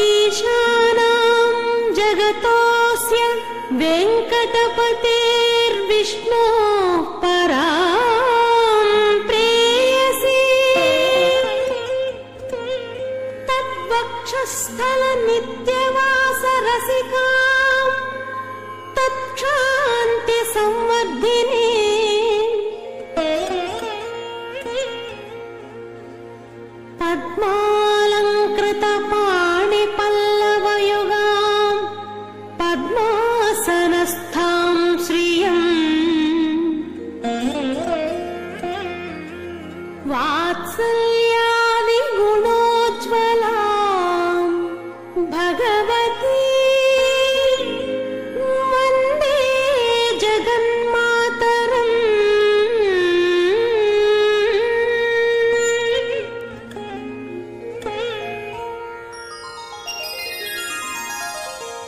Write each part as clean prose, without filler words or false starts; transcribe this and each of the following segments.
ఈశానాం జగతోస్య వెంకటపతిర్విష్ణోః పరాం ప్రేయసి తద్వక్షస్థల నిత్యవాస రసికాం తత్క్షాంతి సంవర్ధిని పద్మాలంకృత పాణి పల్లవయుగాం పద్మాసనస్థాం శ్రియం వాత్సల్యాది గుణోజ్వలాం భగవతి వందే జగన్మాతరం.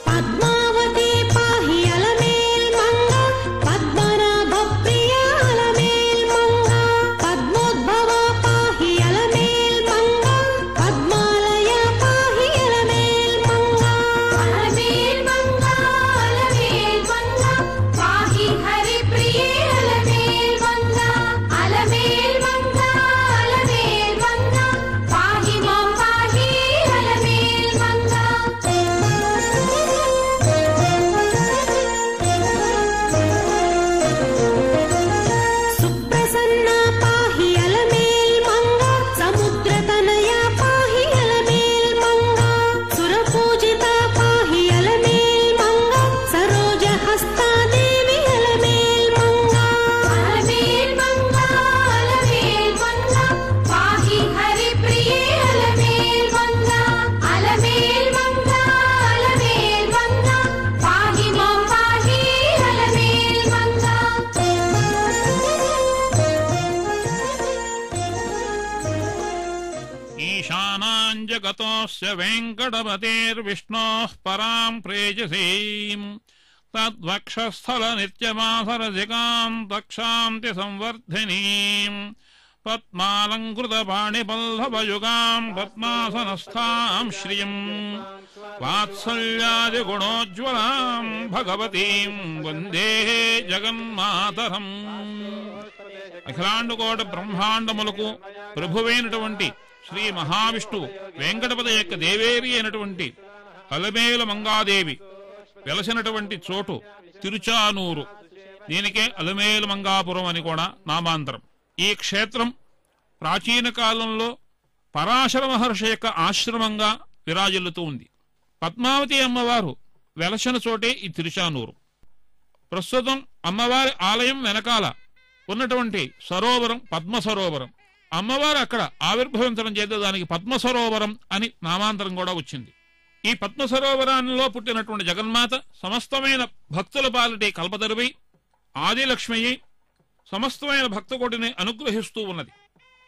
పద్మావతి పాహి అలమేల్ మంగ పద్మనాభ ప్రియ అలమేల్ మంగ పద్మోద్భవ పాహి అలమేల్ మంగ పద్మాలయ పాహి అలమేల్ మంగ అలమేల్ మంగ అలమేల్ మంగ పాహి హరి ప్రియ అలమేల్ మంగ అలమేల్ మంగ అలమేల్ మంగ పాహి మాం పాహి అలమేల్ మంగ. సుప్రసన్న పాహి అలమేల్ మంగ సముద్రతనయ పాహి అలమేల్ మంగ సురపూజిత పాహి అలమేల్ మంగ సరోజ హస్తాదేవి అలమేల్ మంగ అలమేల్ మంగ అలమేల్ మంగ పాహి హరి ప్రియ అలమేల్ మంగ అలమేల్ మంగ అలమేల్ మంగ పాహి మాం పాహి అలమేల్ మంగ. ఈశానాం జగతోస్య వెంకటపతిర్విష్ణోః పరాం ప్రేయసీం తద్వక్షస్థల నిత్యమాసరసికాం తక్షాంతి సంవర్ధినీం పద్మాలంకృత పాణిపల్లవయుగాం పద్మాసనస్థాం శ్రియం వాత్సల్యాది గుణోజ్వలాం భగవతీం వందే జగన్మాతరం. అఖిలాండకోటి బ్రహ్మాండములకు ప్రభువైనటువంటి శ్రీ మహావిష్ణువు వెంకటపతి యొక్క దేవేరి అయినటువంటి అలమేలు మంగాదేవి వెలసినటువంటి చోటు తిరుచానూరు. దీనికే అలమేలు మంగాపురం అని కూడా నామాంతరం. ఈ క్షేత్రం ప్రాచీన కాలంలో పరాశర మహర్షి యొక్క ఆశ్రమంగా విరాజిల్లుతూ ఉంది. పద్మావతి అమ్మవారు వెలసిన చోటే ఈ తిరుచానూరు. ప్రస్తుతం అమ్మవారి ఆలయం వెనకాల ఉన్నటువంటి సరోవరం పద్మ సరోవరం. అమ్మవారు అక్కడ ఆవిర్భవించడం చేత దానికి పద్మ సరోవరం అని నామాంతరం కూడా వచ్చింది. ఈ పద్మ సరోవరాల్లో పుట్టినటువంటి జగన్మాత సమస్తమైన భక్తుల పాలిటి కల్పతరువై ఆదిలక్ష్మయ్యి సమస్తమైన భక్తకోటిని అనుగ్రహిస్తూ ఉన్నది.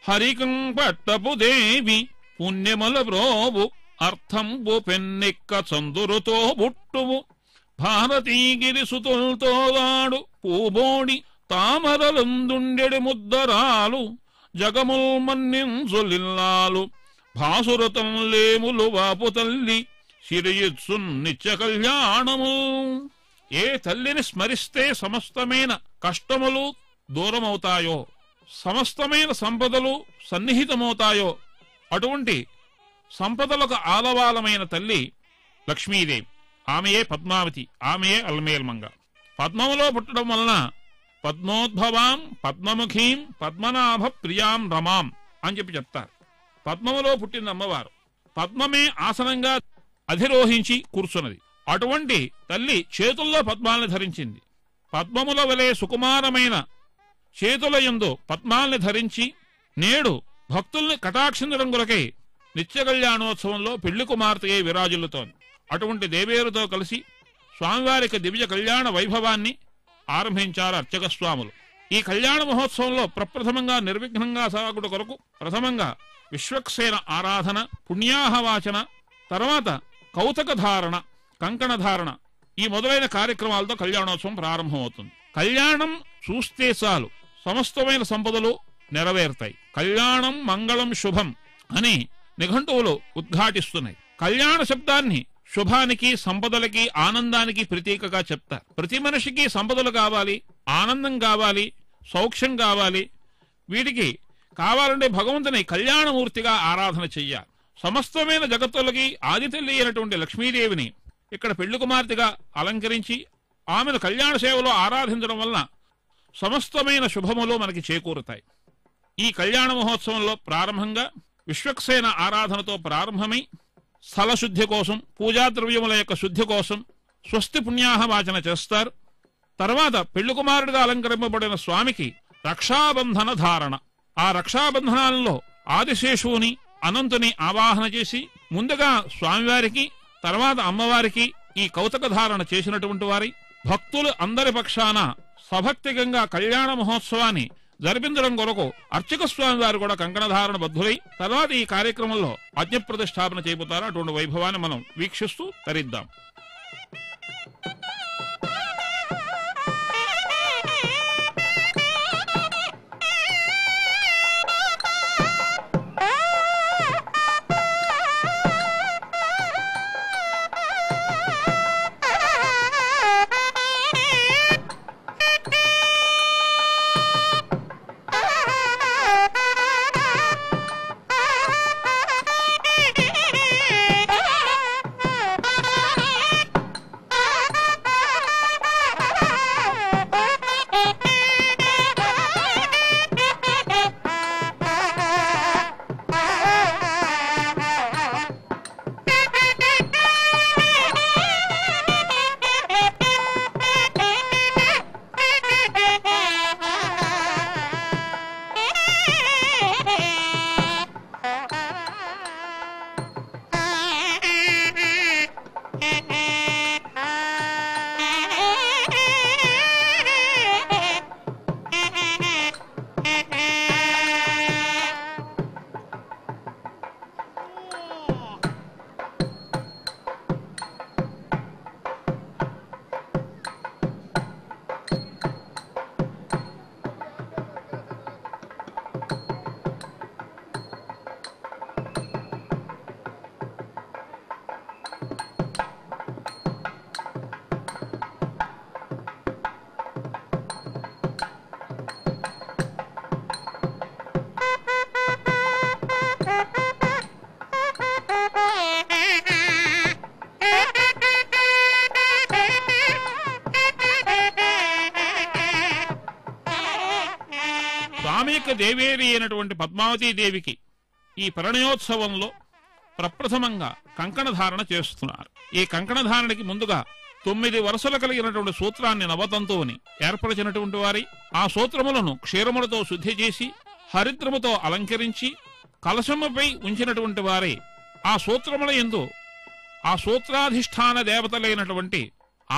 హరికం పట్టపు దేవి పుణ్యముల బ్రోవు అర్థంబు పెన్నెక్క చందురుతో బుట్టువు భారతీగిరి సుతుల్తోదాడు పూబోడి తామరలందుండెడి ముద్దరాలు జగముల్ మన్నించులిల్లాలు భాసురతం లేములు వాపు తల్లి సిరియత్సు నిత్య కళ్యాణము. ఏ తల్లిని స్మరిస్తే సమస్తమైన కష్టములు దూరమవుతాయో సమస్తమైన సంపదలు సన్నిహితమవుతాయో అటువంటి సంపదలకు ఆలవాలమైన తల్లి లక్ష్మీదేవి. ఆమెయే పద్మావతి, ఆమెయే అలమేల్ మంగ. పద్మములో పుట్టడం వలన పద్మోద్భవాం పద్మముఖీం పద్మనాభ ప్రియాం రమాం అని చెప్తారు. పద్మములో పుట్టిన అమ్మవారు పద్మమే ఆసనంగా అధిరోహించి కూర్చున్నది. అటువంటి తల్లి చేతుల్లో పద్మాల్ని ధరించింది. పద్మముల వలె సుకుమారమైన చేతుల యందు పద్మాల్ని ధరించి నేడు భక్తుల్ని కటాక్షించడం కొరకై నిత్య కళ్యాణోత్సవంలో పెళ్లి కుమార్తె విరాజిల్లుతోంది. అటువంటి దేవేరుతో కలిసి స్వామివారికి దివ్య కళ్యాణ వైభవాన్ని ఆరంభించారు అర్చక స్వాములు. ఈ కళ్యాణ మహోత్సవంలో ప్రప్రథమంగా నిర్విఘ్నంగా సాగుట కొరకు ప్రథమంగా విశ్వక్సేన ఆరాధన, పుణ్యాహవాచన, తర్వాత కౌతక ధారణ, కంకణ ధారణ, ఈ మొదలైన కార్యక్రమాలతో కళ్యాణోత్సవం ప్రారంభమవుతుంది. కళ్యాణం చూస్తే చాలు సమస్తమైన సంపదలు నెరవేరుతాయి. కళ్యాణం మంగళం శుభం అని నిఘంటువులు ఉద్ఘాటిస్తున్నాయి. కళ్యాణ శబ్దాన్ని శుభానికి, సంపదలకి, ఆనందానికి ప్రతీకగా చెప్తారు. ప్రతి మనిషికి సంపదలు కావాలి, ఆనందం కావాలి, సౌఖ్యం కావాలి. వీటికి కావాలంటే భగవంతుని కళ్యాణమూర్తిగా ఆరాధన చెయ్యాలి. సమస్తమైన జగత్తులకి ఆదితల్లి అయినటువంటి లక్ష్మీదేవిని ఇక్కడ పెళ్లి కుమార్తెగా అలంకరించి ఆమెను కళ్యాణ సేవలో ఆరాధించడం వలన సమస్తమైన శుభములు మనకి చేకూరుతాయి. ఈ కళ్యాణ మహోత్సవంలో ప్రారంభంగా విశ్వక్సేన ఆరాధనతో ప్రారంభమై స్థల శుద్ధి కోసం, పూజాద్రవ్యముల యొక్క శుద్ధి కోసం స్వస్తి పుణ్యాహవాచన చేస్తారు. తర్వాత పెళ్లి కుమారుడిగా అలంకరింపబడిన స్వామికి రక్షాబంధన ధారణ. ఆ రక్షాబంధనాలలో ఆదిశేషువుని, అనంతుని ఆవాహన చేసి ముందుగా స్వామివారికి, తర్వాత అమ్మవారికి ఈ కౌతక ధారణ చేసినటువంటి వారి భక్తులు అందరి పక్షాన సభక్తికంగా కళ్యాణ మహోత్సవాన్ని జరిపించడం కొరకు అర్చక స్వామి వారు కూడా కంకణధారణ బద్ధులై తర్వాత ఈ కార్యక్రమంలో అజ్ఞప్రతిష్ఠాపన చేయబోతారు. అటువంటి వైభవాన్ని మనం వీక్షిస్తూ తరిద్దాం. దేవేరి అయినటువంటి పద్మావతీదేవికి ఈ పరిణయోత్సవంలో ప్రప్రథమంగా కంకణధారణ చేస్తున్నారు. ఈ కంకణధారణకి ముందుగా 9 వరుసలు కలిగినటువంటి సూత్రాన్ని నవతంతువుని ఏర్పరిచినటువంటి వారి ఆ సూత్రములను క్షీరములతో శుద్ధి చేసి హరిద్రముతో అలంకరించి కలశముపై ఉంచినటువంటి వారే ఆ సూత్రముల యందు ఆ సూత్రాధిష్టాన దేవతలైనటువంటి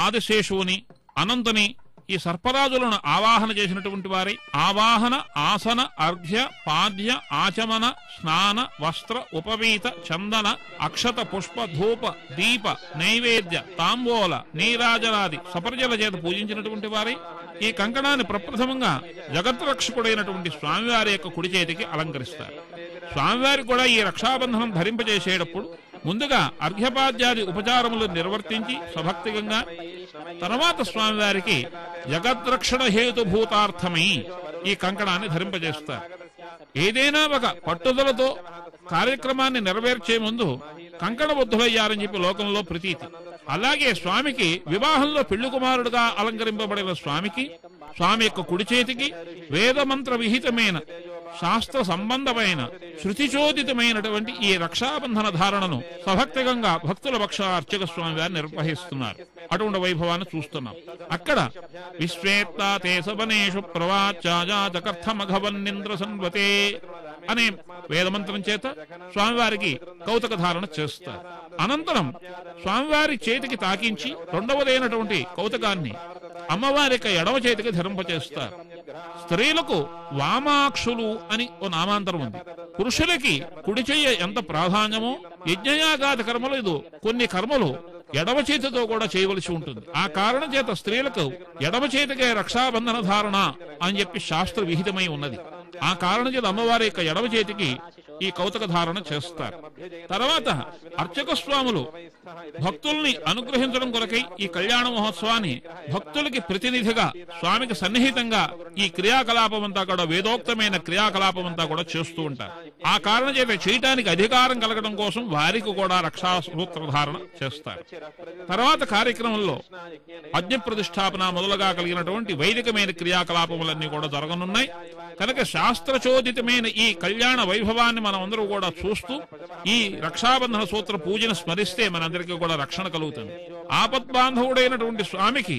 ఆదిశేషువుని, అనంతుని, ఈ సర్పరాజులను ఆవాహన చేసినటువంటి వారి ఆవాహన, ఆసన, అర్ఘ్య, పాద్య, ఆచమన, స్నాన, వస్త్ర, ఉపవీత, చందన, అక్షత, పుష్ప, ధూప, దీప, నైవేద్య, తాంబూల, నీరాజనాది సపర్జల చేత పూజించినటువంటి వారి ఈ కంకణాన్ని ప్రప్రథమంగా జగద్రక్షకుడైనటువంటి స్వామివారి యొక్క కుడి చేతికి అలంకరిస్తారు. స్వామివారికి కూడా ఈ రక్షాబంధనం ధరింపజేసేటప్పుడు ముందుగా అర్ఘ్యపాద్యాది ఉపచారములు నిర్వర్తించి సభక్తికంగా తర్వాత స్వామివారికి జగద్రక్షణ హేతుభూతార్థమై ఈ కంకణాన్ని ధరింపజేస్తారు. ఏదైనా ఒక పట్టుదలతో కార్యక్రమాన్ని నెరవేర్చే ముందు కంకణబద్ధులయ్యారని చెప్పి లోకంలో ప్రతీతి. అలాగే స్వామికి వివాహంలో పెళ్లి కుమారుడుగా అలంకరింపబడిన స్వామికి స్వామి యొక్క కుడి చేతికి వేదమంత్ర విహితమైన శాస్త్ర సంబంధమైన శృతిచోదితమైనటువంటి ఈ రక్షాబంధన ధారణను సభక్తికంగా భక్తుల పక్ష అర్చక స్వామి వారు నిర్వహిస్తున్నారు. అటువంటి వైభవాన్ని చూస్తున్నాం. అక్కడ విశ్వేత్తా తే సవనేషు ప్రవాచాజాతకర్థమఘవన్నింద్ర సన్వతే అనే వేదమంత్రం చేత స్వామివారికి కౌతక ధారణ చేస్తారు. అనంతరం స్వామివారి చేతికి తాకించి రెండవదైనటువంటి కౌతకాన్ని అమ్మవారి ఎడమ చేతికి ధరింపచేస్తారు. స్త్రీలకు వామాక్షులు అని ఓ నామాంతరం ఉంది. పురుషులకి కుడి చెయ్య ఎంత ప్రాధాన్యమో యజ్ఞయాగాది కర్మలు ఇది కొన్ని కర్మలు ఎడమ చేతితో కూడా చేయవలసి ఉంటుంది. ఆ కారణం చేత స్త్రీలకు ఎడమ చేతికే రక్షాబంధన ధారణ అని చెప్పి శాస్త్ర విహితమై ఉన్నది. ఆ కారణం చేత అమ్మవారి యొక్క ఎడమ చేతికి ఈ కౌతక ధారణ చేస్తారు. తర్వాత అర్చక స్వాములు భక్తుల్ని అనుగ్రహించడం కొరకై ఈ కళ్యాణ మహోత్సవాన్ని భక్తులకి ప్రతినిధిగా స్వామికి సన్నిహితంగా ఈ క్రియాకలాపం అంతా కూడా వేదోక్తమైన క్రియాకలాపం అంతా కూడా చేస్తూ ఉంటారు. ఆ కారణం చేత చేయటానికి అధికారం కలగడం కోసం వారికి కూడా రక్షా సూత్రధారణ చేస్తారు. తర్వాత కార్యక్రమంలో అగ్ని ప్రతిష్టాపన మొదలుగా కలిగినటువంటి వైదికమైన క్రియాకలాపములన్నీ కూడా జరగనున్నాయి. కనుక శాస్త్రచోదితమైన ఈ కళ్యాణ వైభవాన్ని మనం అందరూ కూడా చూస్తూ ఈ రక్షాబంధన సూత్ర పూజను స్మరిస్తే మనందరికీ కూడా రక్షణ కలుగుతుంది. ఆపద్బాంధవుడైనటువంటి స్వామికి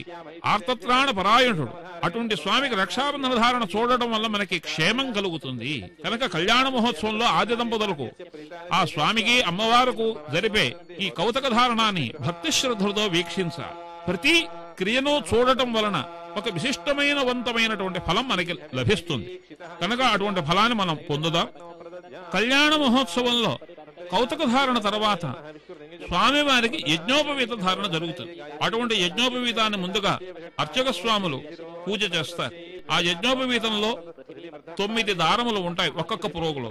ఆర్తత్రాణ పరాయణుడు అటువంటి స్వామికి రక్షాబంధన ధారణ చూడటం వల్ల మనకి క్షేమం కలుగుతుంది. కనుక కళ్యాణ మహోత్సవంలో ఆది దంపతులకు ఆ స్వామికి అమ్మవారికి జరిపే ఈ కౌతక ధారణాన్ని భక్తి శ్రద్ధలతో వీక్షించాలి. ప్రతి క్రియను చూడటం వలన ఒక విశిష్టమైన వంతమైనటువంటి ఫలం మనకి లభిస్తుంది. కనుక అటువంటి ఫలాన్ని మనం పొందుదాం. కళ్యాణ మహోత్సవంలో కౌతక ధారణ తర్వాత స్వామివారికి యజ్ఞోపవీత ధారణ జరుగుతుంది. అటువంటి యజ్ఞోపవీతాన్ని ముందుగా అర్చక స్వాములు పూజ చేస్తారు. ఆ యజ్ఞోపవీతంలో 9 దారములు ఉంటాయి ఒక్కొక్క పురోగులో.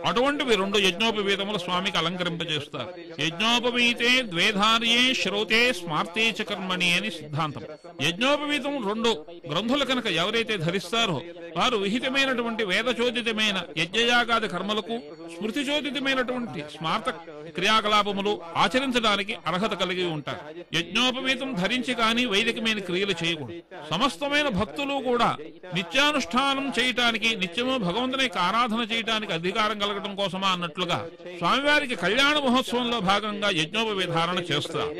అటువంటివి 2 యజ్ఞోపవీతములు స్వామికి అలంకరింపజేస్తారు. యజ్ఞోపవీతే ద్వేధార్యే శ్రోతే స్మార్తే చ కర్మణి అని సిద్ధాంతం. యజ్ఞోపవీతం 2 గ్రంథులు కనుక ఎవరైతే ధరిస్తారో వారు విహితమైనటువంటి వేదచోదితమైన యజ్ఞయాగాది కర్మలకు స్మృతిచోదితమైనటువంటి స్మార్త క్రియాకలాపములు ఆచరించడానికి అర్హత కలిగి ఉంటారు. యజ్ఞోపవీతం ధరించి కానీ వైదికమైన క్రియలు చేయకూడదు. సమస్తమైన భక్తులు కూడా నిత్యానుష్ఠానం చేయటానికి, నిత్యము భగవంతుని ఆరాధన చేయటానికి అధికారం కలగడం కోసమా అన్నట్లుగా స్వామివారికి కళ్యాణ మహోత్సవంలో భాగంగా యజ్ఞోపవీధారణ చేస్తారు.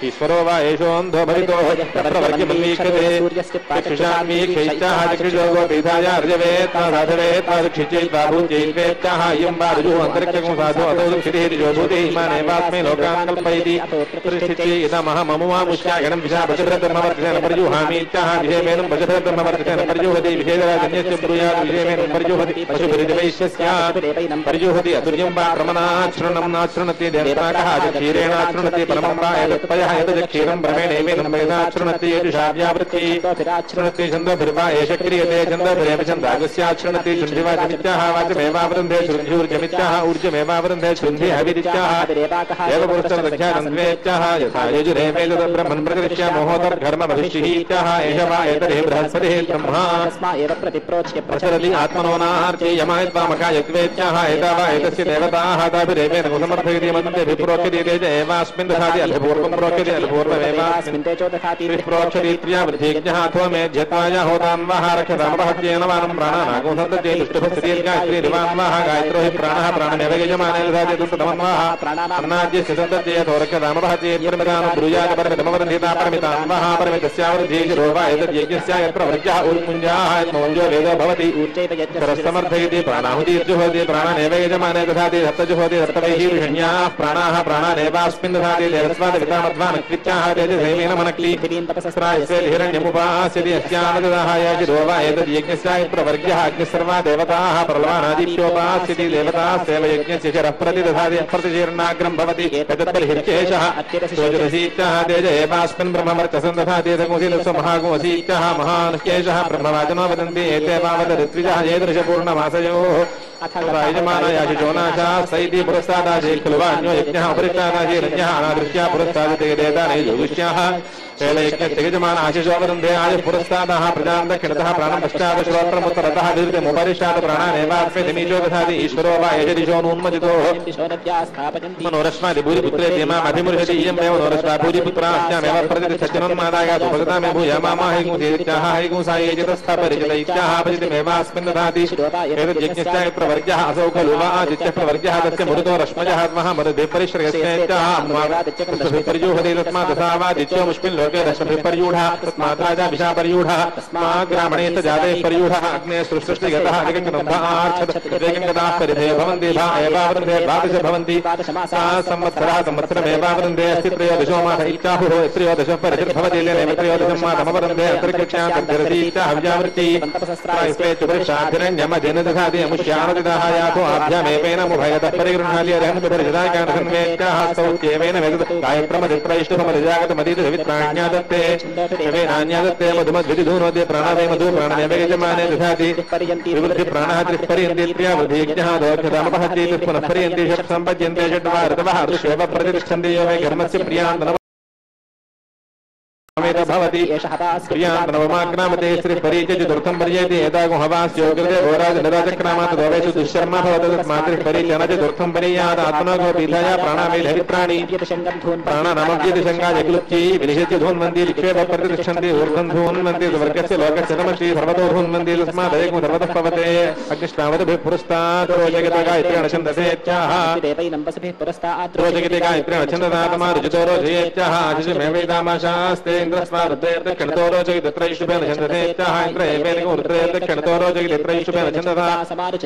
ईश्वरो वा प्रत्यैवेत्याः इयं वा ऋजुः अन्तरिक्षं साधु अतो क्षितिः भूते इमानेवास्मै लोकान् कल्पयति प्रतिष्ठिते इदमहममुमामुष्यागणं विशापतिभ्रतमवर्तितेन परिजुहामीत्याः विषयमेनं पशुभ्रतमवर्तितेन परिजुहति विषेदराजन्यस्य ब्रूयात् विषयमेनं परिजुहति पशुभिरिदिवैश्यस्यात् परिजुहति अतुर्यं वा प्रमनाच्छृणं नाच्छृणति देवताकः क्षीरेणाच्छृणति परमं वा एतत्पयः एतत् क्षीरं भ्रमेणैवेनं वेदाच्छृणति यजुषाव्यावृत्ति शृणति छन्दोभिर्वा एष क्रियते छन्दोभिरेव छन्दागस्याच्छृणति छुन्धिवाचमित्याः वाचमेवावृन्धे छुन्ध्यूर्जमित्याः ऊर्जमेवावृन्धे छुन्धिहविरित्याः देवपुरुषरक्षारन्ध्वेत्याः यथा यजुरेवेदब्रह्मन् प्रकृत्य मोहोदर्घर्म भविष्यीत्याः एष वा एतदे बृहस्पतिः ब्रह्मा प्रचरति आत्मनोनार्चे यमायद्वामकायत्वेत्याः एता वा एतस्य देवताः ताभिरेवेन कुसमर्थयति मन्त्रेभिप्रोक्यते तेज एवास्मिन् दधाति अभिपूर्वं प्रोक्यते अभिपूर्वमेवास्मिन् प्रोक्षति प्रियावृद्धिज्ञः अथवा मेध्यत्वाय होतान्वाः रक्षतामपहत्येन वानं प्राणानागो सन्तते दुष्टभस्त्रीर्गायत्री दिवान्वाः गायत्रो हि प्राणः प्राणमेव यजमाने दधाति दुष्टतमन्वाः अन्नाद्यस्य सन्तते यथो रक्षतामपहत्येर्परिमितान् ब्रूयात् परमितमवृन्धिता परमितान्वाः परमितस्यावृद्धिरो वा एतद्यज्ञस्य यत्र वृज्यः उन्मुञ्जाः यत्मौञ्जो वेदो भवति सरस्तमर्थयति प्राणाहुतिर्जुहोति प्राणानेव यजमाने दधाति सप्तजुहोति सप्तवैः ऋषण्याः प्राणाः प्राणानेवास्मिन् दधाति देवस्वादिपितामध्वानकृत्याः तेजसेवेन मनक्ति तपस्रायस्य हिरण्यमुपास्यति अस्यानददाहाय जिरो वा एतद्यज्ञस्य प्रवर्ग्यः अग्निः सर्वा देवताः प्रलवानादिप्योपास्यति देवताः सेवयज्ञस्य शरः प्रतिदधाति प्रतिशीर्णाग्रं भवति एतद्बलिर्केशः सोजरसीत्याः तेज एवास्मिन् ब्रह्मवर्चसं दधाति सकुशीलस्व महागुमसीत्याः महानुकेशः ब्रह्मवाचनो वदन्ति एते वावद ऋत्विजः एदृशपूर्णमासयोः यजमानायाशिशोनाशाः सैति पुरस्तादाशे खलु वा अन्यो यज्ञः उपरिष्टादाशिरन्यः अनादृश्या पुरस्तादते देतानि योगिष्याः यजमान आशिषोवदन्ते आयुः पुरस्तादः प्रजां दक्षिणतः प्राणं पश्चात् श्रोत्रमुत्तरतः विरुद्धमुपरिष्टात् प्राणानेवास्मिनिमीशो दधाति ईश्वरो वा यजदिशोऽनुन्मजितो मनोरश्वादि भूरिपुत्रे मामधिमुर्हति इयमेव मनोरश्वा भूरिपुत्रास्यामेव प्रतिष्ठत्यनुन्मादाय सुभगतामे भूयमामाहैगुंसेत्याः हैगुंसायेजितस्थापरिचितैत्याः परिचितमेवास्मिन् दधाति एतद्यज्ञस्य प्रवर्ग्यः असौ खलु वा आदित्यः प्रवर्ग्यः तस्य मरुतो रश्मजः महामरुभिः परिश्रयस्येत्याः परिजोहते तस्मात् तथा वादित्यो मुष्मिन् लोके रश्मिभिर्पर्यूढः तस्मात् राजा विशापर्यूढः तस्मात् ग्रामणे जाते पर्यूढः अग्ने सृष्टिगतः अधिकङ्गदाः परिधे भवन्ति भा एवावृन्धे द्वादश भवन्ति संवत्सरः संवत्सरमेवावृन्धे अस्ति त्रयोदशो मास इत्याहुः त्रयोदश परिचिर्भवति लेनेव त्रयोदशं मासमवृन्धे अन्तरिक्षान्तर्जरसीत्याः विजावृत्ति चुपरिषाधिरण्यमधेन दधाति अमुष्यानुदिदाः यातो आभ्यामेवेन मुभयतः परिगृह्णाति अर्हन्विभिर्जदाकानसन्वेत्याः स्तौत्येवेन वेद गायप्रमदित्रैष्टुभमरिजागतमदीतवित्राण्यादत्ते वेनान्यादत्ते मधुमद्विधिधूनोदे प्राणवे मधु प्राणमेव यजमाने दधाति विवृद्धि प्राणः त्रिपर्यन्ते त्र्यावृद्धिज्ञः दोक्षतामपहति पुनः पर्यन्ते षट् सम्पद्यन्ते षड्वा ऋतवः ऋष्वेव प्रतिष्ठन्ते यो मे कर्मस्य प्रियान्तन भवति प्रियान्तनवमाग्नामते श्रीपरिचतुर्थं पर्येति एतागो हवास्योग्रते घोराजनराजक्रामात् दोवेषु दुःशर्मा भवति तस्मात् पर्यायात् आत्मनो पीठाय प्राणामेधरित्राणि प्राणानामव्यतिशङ्गाय क्लुप्त्यै विनिषित्य धून्वन्ति विक्षेप प्रतिष्ठन्ति ऊर्ध्वं धून्वन्ति वर्गस्य लोकस्य नमश्री सर्वतो धून्वन्ति तस्मात् एकं सर्वतः पवते अग्निष्टावद्भिः पुरस्तात् रोचयते गायत्रेण छन्दसेत्याः रोचयते गायत्रेण छन्ददातमारुचितो रोचयेत्याः आशिषमेवैदामाशास्ते इंद्रस्मारुद्रेर्दक्षिणतो रोचयति त्रैष्टुभेन छन्दसेत्याः इंद्र एवेन रुद्रेर्दक्षिणतो रोचयति त्रैष्टुभेन छन्ददा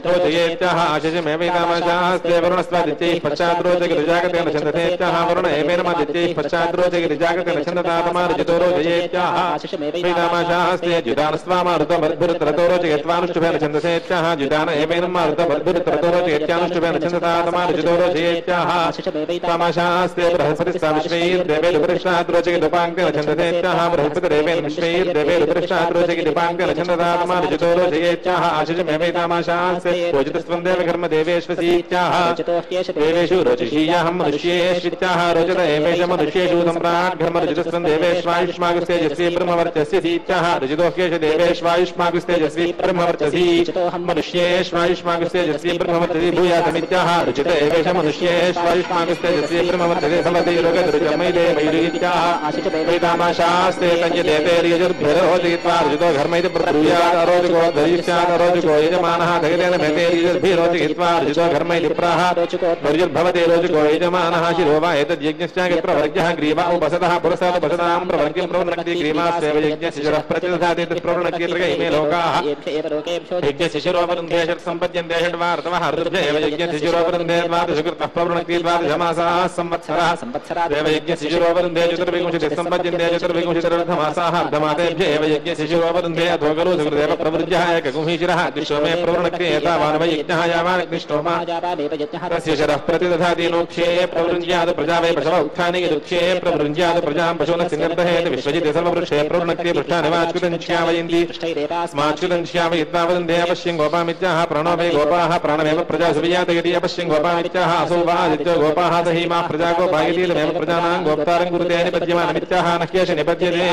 रोचयेत्याः आशिषमेवैदामाशास्ते वरुणस्वादित्यैः पश्चात् रोचयति ऋजागतेन छन्दसेत्याः वरुण एवेन मादित्यैः पश्चात् रोचयति ऋजागतेन छन्ददातमारुचितो रोचयेत्याः वेदामाशास्ते जुदानस्वामारुतमद्भुरत्रतो रोचयत्वानुष्टुभेन छन्दसेत्याः जुदान एवेन मारुतमद्भुरत्रतो रोचयत्यानुष्टुभेन छन्ददातमारुचितो रोचयेत्याः तामाशास्ते बृहस्पतिस्ताविश्वैर्देवेदुपरिष्टात् रोचयति छन्दसेत्याः बृहस्पतिरेवेन विश्वैर्देवेदुपरिष्टात् रोचयति छन्ददातमारुचितो रोचयेत्याः आशिषमेवैतामाशास्ते रोचितस्त्वं देवकर्म देवेष्वसीत्याः देवेषु रोचिषीयाहं मनुष्येष्वित्याः रोचत एवेष मनुष्येषु सम्राट् घर्मरुचितस्त्वं देवेष्वायुष्मागुस्तेजस्वी ब्रह्मवर्चस्य सीत्याः रुचितोह्येष देवेष्वायुष्मागुस्तेजस्वी ब्रह्मवर्चसी मनुष्येष्वायुष्मागुस्तेजस्वी ब्रह्मवर्चसी भूयासमित्याः रुचित एवेष मनुष्येष्वायुष्मागुस्तेजस्वी ब्रह्मवर्चसी भवति रोगदरुचमैदे वैरुगित्याः पुरुषास्ते तञ्जतेर्यजुर्भिरोचित्वार्जितो घर्मैति ब्रूयादरोचको दरिष्यादरोचको यजमानः धैर्येण मेतेर्यजुर्भिरोचित्वार्जितो घर्मैति प्राह दर्युर्भवते रोचको यजमानः शिरो वा एतद्यज्ञश्चाग्र प्रवर्ग्यः ग्रीवा उपसतः पुरस्तादुपसतां प्रवर्ग्यं प्रवृणक्ति ग्रीवास्येव यज्ञस्य शिरः प्रतिदधाति प्रवृणक्ति त्रयैमे लोकाः यज्ञस्य शिरोपरुन्धे षट्सम्पद्यन्ते षड्वार्तवः ऋतुभ्य एव यज्ञस्य शिरोपरुन्धे द्वादशकृतः प्रवृणक्ति द्वादशमासाः संवत्सरः देव यज्ञस्य शिरोपरुन्धे चतुर्विंशतिः सम्पद्यन्ते चतुर्विंशतिरर्धमासाः अर्धमासेभ्य एव यज्ञस्य शिरोपरुन्धे अथो खलु सुकृदेव प्रवृज्यः एकगुंहिशिरः अग्निष्टोमे प्रवृणक्ति एतावान् वै यज्ञः यावान् अग्निष्टोमा तस्य शिरः प्रतिदधाति नोक्षे प्रवृञ्ज्यात् प्रजा वै पशव उत्थानि यदुक्षे प्रवृञ्ज्यात् प्रजां पशूनः सिङ्गर्दहेत विश्वजिते सर्ववृक्षे प्रवृणक्ति पृष्ठानि वाच्युतं श्यामयन्ति स्माच्युतं श्यामयित्वा वदन्ते अपश्यं गोपामित्याह प्रणो वै गोपाः प्राणमेव प्रजा सुवियात यदि अपश्यं गोपामित्याह असो वा आदित्यो गोपाः दहि मा प्रजा गोपायति तमेव प्रजानां गोप्तारं कुरुते निपद्यमानमित्याह नह्येष निपद्यते